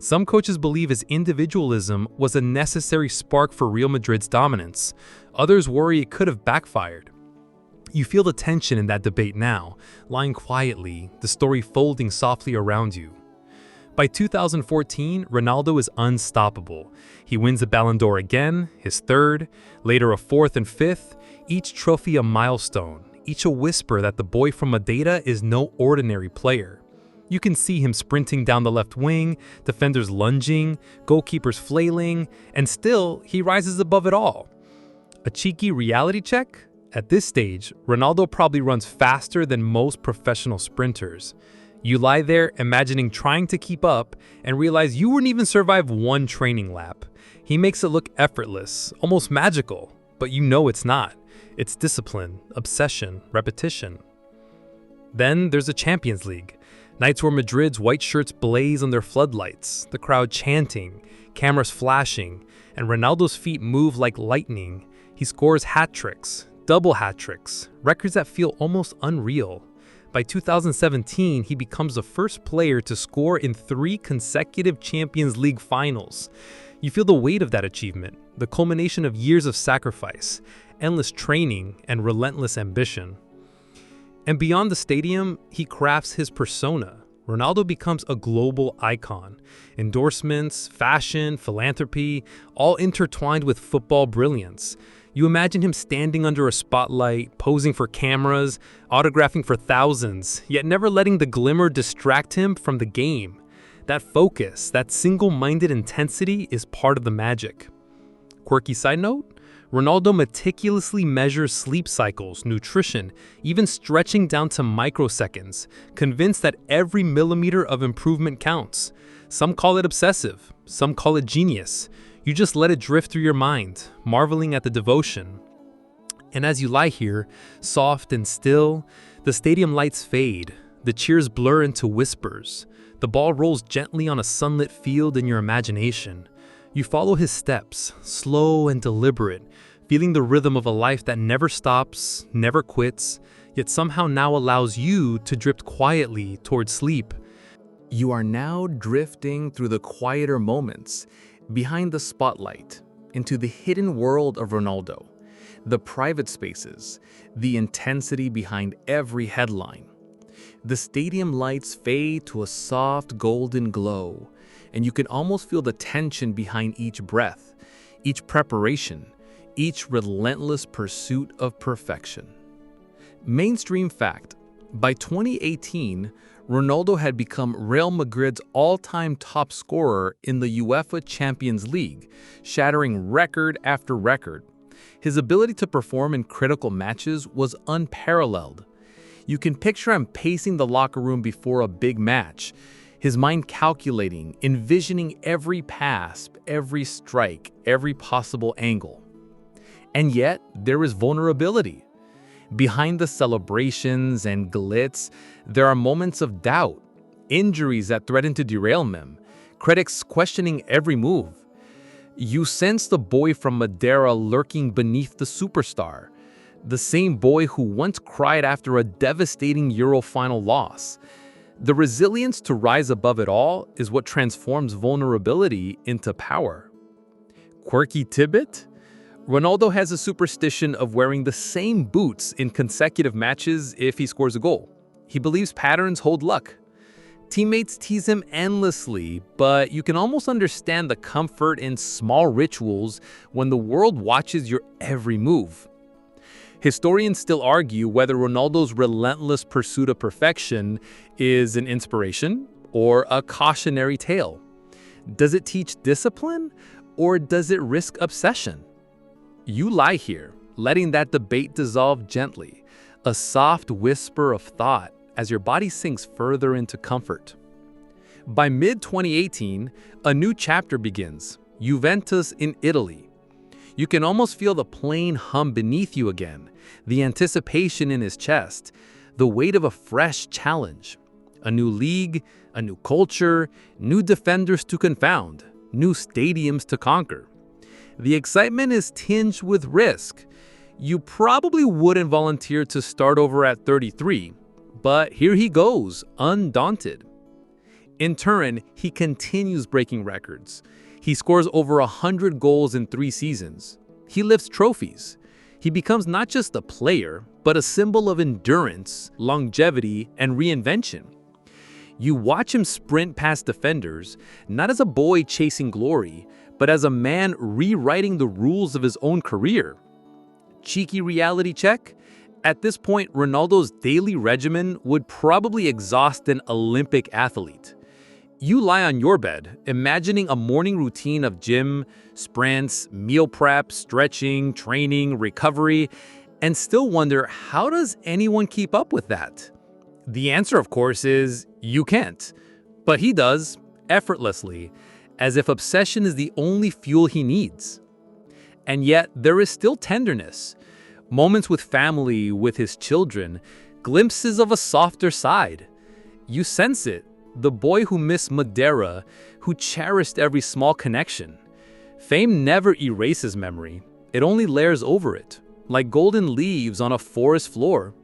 Some coaches believe his individualism was a necessary spark for Real Madrid's dominance. Others worry it could have backfired. You feel the tension in that debate now, lying quietly, the story folding softly around you. By 2014, Ronaldo is unstoppable. He wins the Ballon d'Or again, his third, later a fourth and fifth, each trophy a milestone, each a whisper that the boy from Madeira is no ordinary player. You can see him sprinting down the left wing, defenders lunging, goalkeepers flailing, and still, he rises above it all. A cheeky reality check? At this stage, Ronaldo probably runs faster than most professional sprinters. You lie there imagining trying to keep up and realize you wouldn't even survive one training lap. He makes it look effortless, almost magical, but you know it's not. It's discipline, obsession, repetition. Then there's the Champions League. Nights where Madrid's white shirts blaze on their floodlights, the crowd chanting, cameras flashing, and Ronaldo's feet move like lightning. He scores hat tricks, double hat tricks, records that feel almost unreal. By 2017, he becomes the first player to score in 3 consecutive Champions League finals. You feel the weight of that achievement, the culmination of years of sacrifice, endless training, and relentless ambition. And beyond the stadium, he crafts his persona. Ronaldo becomes a global icon. Endorsements, fashion, philanthropy, all intertwined with football brilliance. You imagine him standing under a spotlight, posing for cameras, autographing for thousands, yet never letting the glimmer distract him from the game. That focus, that single-minded intensity is part of the magic. Quirky side note? Ronaldo meticulously measures sleep cycles, nutrition, even stretching down to microseconds, convinced that every millimeter of improvement counts. Some call it obsessive, some call it genius. You just let it drift through your mind, marveling at the devotion. And as you lie here, soft and still, the stadium lights fade. The cheers blur into whispers. The ball rolls gently on a sunlit field in your imagination. You follow his steps, slow and deliberate, feeling the rhythm of a life that never stops, never quits, yet somehow now allows you to drift quietly towards sleep. You are now drifting through the quieter moments, behind the spotlight, into the hidden world of Ronaldo, the private spaces, the intensity behind every headline. The stadium lights fade to a soft golden glow, and you can almost feel the tension behind each breath, each preparation, each relentless pursuit of perfection. Mainstream fact: by 2018, Ronaldo had become Real Madrid's all-time top scorer in the UEFA Champions League, shattering record after record. His ability to perform in critical matches was unparalleled. You can picture him pacing the locker room before a big match, his mind calculating, envisioning every pass, every strike, every possible angle. And yet, there is vulnerability. Behind the celebrations and glitz, there are moments of doubt, injuries that threaten to derail him, critics questioning every move. You sense the boy from Madeira lurking beneath the superstar, the same boy who once cried after a devastating Euro final loss. The resilience to rise above it all is what transforms vulnerability into power. Quirky tidbit? Ronaldo has a superstition of wearing the same boots in consecutive matches if he scores a goal. He believes patterns hold luck. Teammates tease him endlessly, but you can almost understand the comfort in small rituals when the world watches your every move. Historians still argue whether Ronaldo's relentless pursuit of perfection is an inspiration or a cautionary tale. Does it teach discipline, or does it risk obsession? You lie here, letting that debate dissolve gently, a soft whisper of thought as your body sinks further into comfort. By mid-2018, a new chapter begins, Juventus in Italy. You can almost feel the plane hum beneath you again, the anticipation in his chest, the weight of a fresh challenge. A new league, a new culture, new defenders to confound, new stadiums to conquer. The excitement is tinged with risk. You probably wouldn't volunteer to start over at 33, but here he goes, undaunted. In Turin, he continues breaking records. He scores over 100 goals in 3 seasons. He lifts trophies. He becomes not just a player, but a symbol of endurance, longevity, and reinvention. You watch him sprint past defenders, not as a boy chasing glory, but as a man rewriting the rules of his own career. Cheeky reality check? At this point, Ronaldo's daily regimen would probably exhaust an Olympic athlete. You lie on your bed, imagining a morning routine of gym, sprints, meal prep, stretching, training, recovery, and still wonder, how does anyone keep up with that? The answer, of course, is you can't. But he does, effortlessly, as if obsession is the only fuel he needs. And yet, there is still tenderness, moments with family, with his children, glimpses of a softer side. You sense it, the boy who missed Madeira, who cherished every small connection. Fame never erases memory, it only layers over it, like golden leaves on a forest floor.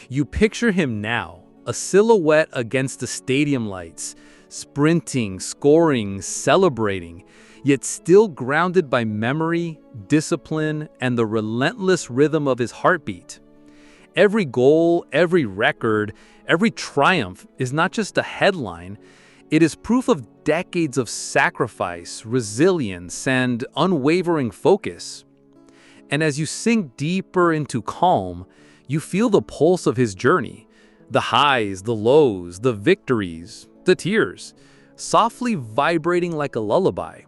You picture him now, a silhouette against the stadium lights, sprinting, scoring, celebrating, yet still grounded by memory, discipline, and the relentless rhythm of his heartbeat. Every goal, every record, every triumph is not just a headline, it is proof of decades of sacrifice, resilience, and unwavering focus. And as you sink deeper into calm, you feel the pulse of his journey, the highs, the lows, the victories, the tears, softly vibrating like a lullaby.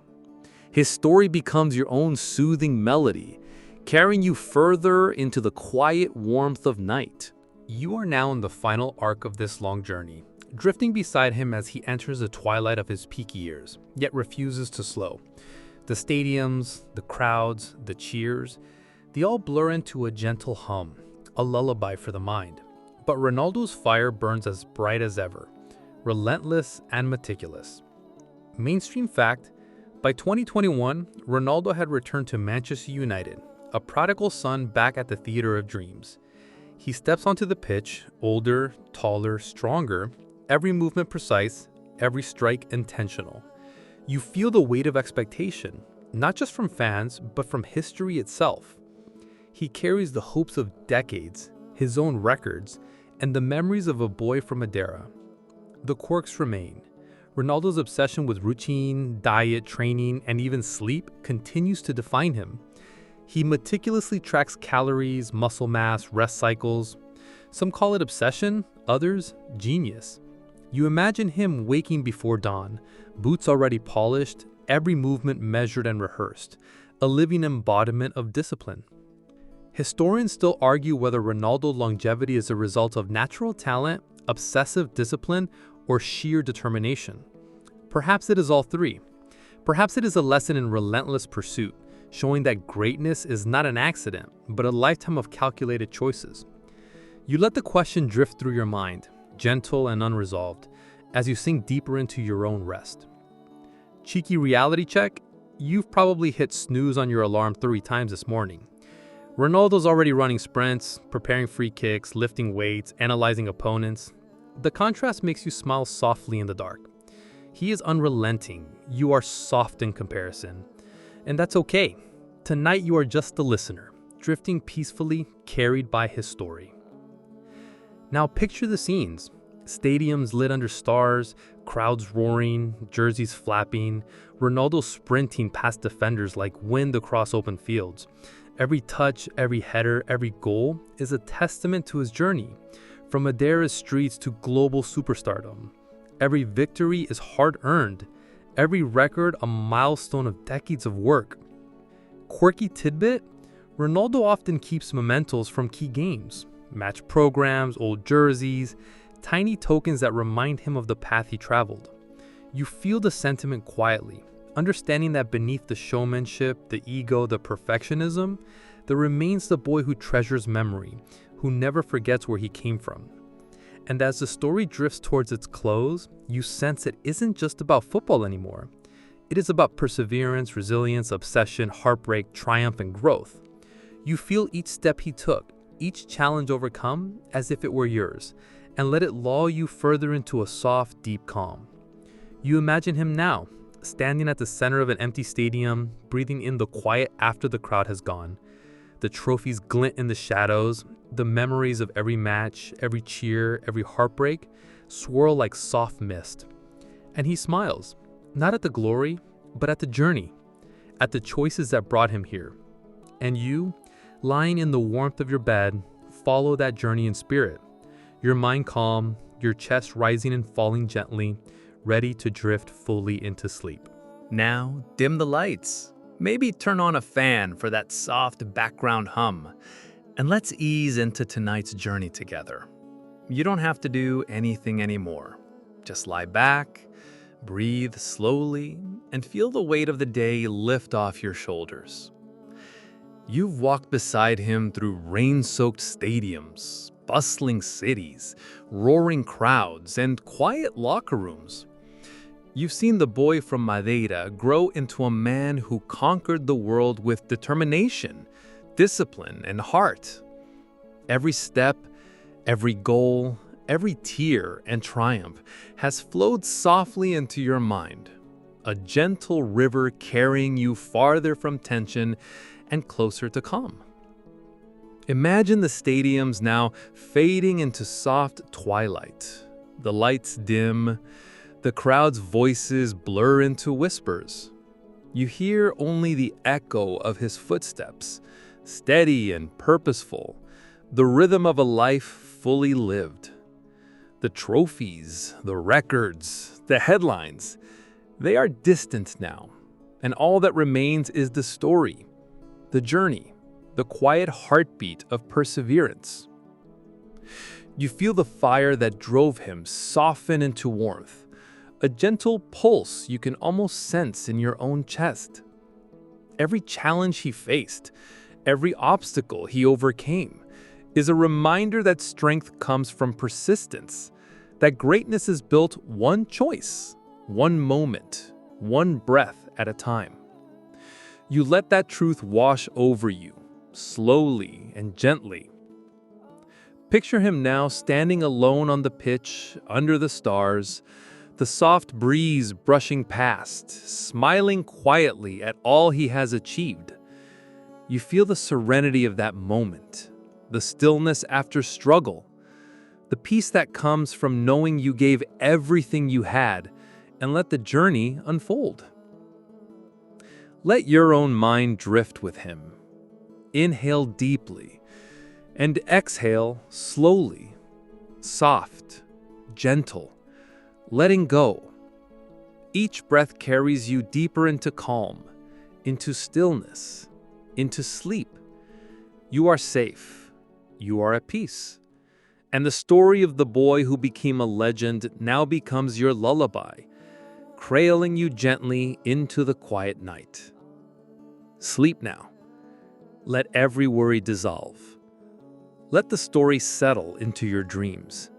His story becomes your own soothing melody, carrying you further into the quiet warmth of night. You are now in the final arc of this long journey, drifting beside him as he enters the twilight of his peak years, yet refuses to slow. The stadiums, the crowds, the cheers, they all blur into a gentle hum, a lullaby for the mind. But Ronaldo's fire burns as bright as ever, relentless and meticulous. Mainstream fact, by 2021, Ronaldo had returned to Manchester United, a prodigal son back at the theater of dreams. He steps onto the pitch, older, taller, stronger, every movement precise, every strike intentional. You feel the weight of expectation, not just from fans, but from history itself. He carries the hopes of decades, his own records, and the memories of a boy from Madeira. The quirks remain. Ronaldo's obsession with routine, diet, training, and even sleep continues to define him. He meticulously tracks calories, muscle mass, rest cycles. Some call it obsession, others, genius. You imagine him waking before dawn, boots already polished, every movement measured and rehearsed, a living embodiment of discipline. Historians still argue whether Ronaldo's longevity is a result of natural talent, obsessive discipline, or sheer determination. Perhaps it is all three. Perhaps it is a lesson in relentless pursuit, showing that greatness is not an accident, but a lifetime of calculated choices. You let the question drift through your mind, gentle and unresolved, as you sink deeper into your own rest. Cheeky reality check, you've probably hit snooze on your alarm 3 times this morning. Ronaldo's already running sprints, preparing free kicks, lifting weights, analyzing opponents. The contrast makes you smile softly in the dark. He is unrelenting, you are soft in comparison. And that's okay. Tonight you are just the listener, drifting peacefully, carried by his story. Now picture the scenes. Stadiums lit under stars, crowds roaring, jerseys flapping, Ronaldo sprinting past defenders like wind across open fields. Every touch, every header, every goal is a testament to his journey, from Madeira's streets to global superstardom. Every victory is hard-earned, every record a milestone of decades of work. Quirky tidbit, Ronaldo often keeps mementos from key games, match programs, old jerseys, tiny tokens that remind him of the path he traveled. You feel the sentiment quietly, understanding that beneath the showmanship, the ego, the perfectionism, there remains the boy who treasures memory, who never forgets where he came from. And as the story drifts towards its close, you sense it isn't just about football anymore. It is about perseverance, resilience, obsession, heartbreak, triumph, and growth. You feel each step he took, each challenge overcome, as if it were yours, and let it lull you further into a soft, deep calm. You imagine him now, standing at the center of an empty stadium, breathing in the quiet after the crowd has gone. The trophies glint in the shadows, the memories of every match, every cheer, every heartbreak swirl like soft mist. And he smiles, not at the glory, but at the journey, at the choices that brought him here. And you, lying in the warmth of your bed, follow that journey in spirit, your mind calm, your chest rising and falling gently, ready to drift fully into sleep. Now, dim the lights. Maybe turn on a fan for that soft background hum. And let's ease into tonight's journey together. You don't have to do anything anymore. Just lie back, breathe slowly, and feel the weight of the day lift off your shoulders. You've walked beside him through rain-soaked stadiums, bustling cities, roaring crowds, and quiet locker rooms. You've seen the boy from Madeira grow into a man who conquered the world with determination, discipline, and heart. Every step, every goal, every tear and triumph has flowed softly into your mind, a gentle river carrying you farther from tension and closer to calm. Imagine the stadiums now fading into soft twilight. The lights dim, the crowd's voices blur into whispers. You hear only the echo of his footsteps, steady and purposeful, the rhythm of a life fully lived. The trophies, the records, the headlines, they are distant now, and all that remains is the story, the journey, the quiet heartbeat of perseverance. You feel the fire that drove him soften into warmth, a gentle pulse you can almost sense in your own chest. Every challenge he faced, every obstacle he overcame, is a reminder that strength comes from persistence, that greatness is built one choice, one moment, one breath at a time. You let that truth wash over you, slowly and gently. Picture him now standing alone on the pitch, under the stars, the soft breeze brushing past, smiling quietly at all he has achieved. You feel the serenity of that moment, the stillness after struggle, the peace that comes from knowing you gave everything you had and let the journey unfold. Let your own mind drift with him. Inhale deeply and exhale slowly, soft, gentle, letting go. Each breath carries you deeper into calm, into stillness, into sleep. You are safe. You are at peace. And the story of the boy who became a legend now becomes your lullaby, cradling you gently into the quiet night. Sleep now. Let every worry dissolve. Let the story settle into your dreams.